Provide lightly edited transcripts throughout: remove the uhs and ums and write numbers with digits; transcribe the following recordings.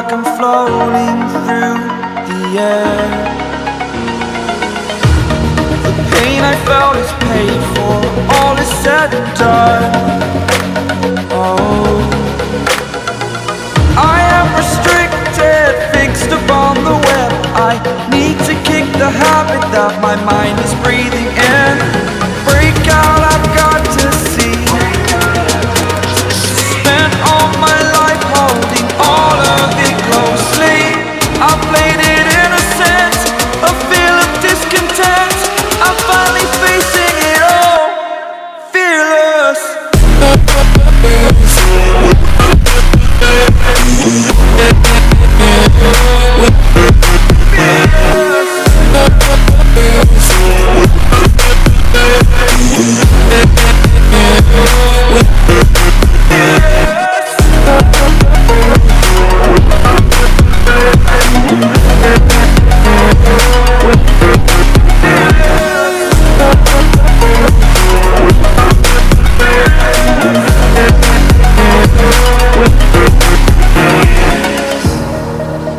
like I'm floating through the air. The pain I felt is paid for, all is said and done. Oh, I am restricted, fixed upon the web. I need to kick the habit that my mind is breathing in. Break out, I've got to see. Spent all my life holding all of it closely. I played it innocent, a feel of discontent. I'm finally facing it all, fearless.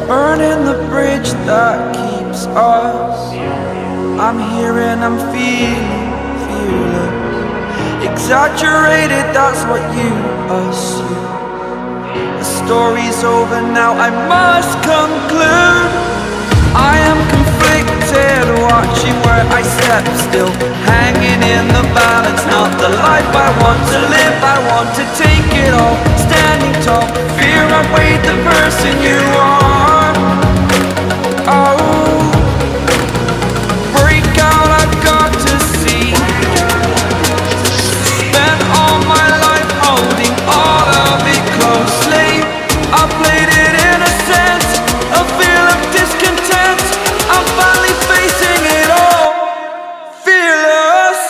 Burning the bridge that keeps us. I'm here and I'm feeling fearless. Exaggerated, that's what you assume. The story's over now, I must conclude. I am conflicted, watching where I step still, hanging in the balance. Not the life I want to live, I want to take it all. Standing tall, fear I weighed the person you are. Oh, break out, I've got to see. Spent all my life holding all of it closely. I played it innocent, a feel of discontent. I'm finally facing it all, fearless.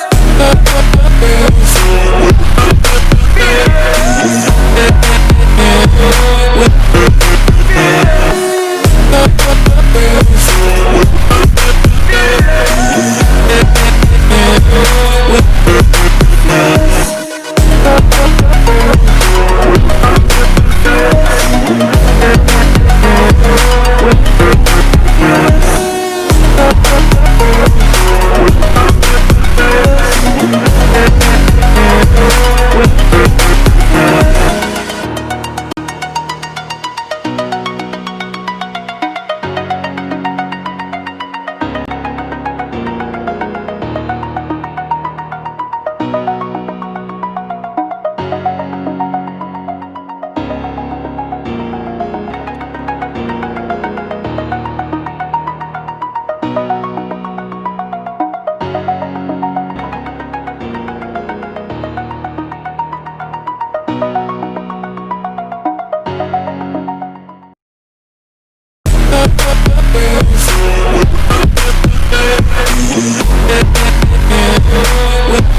With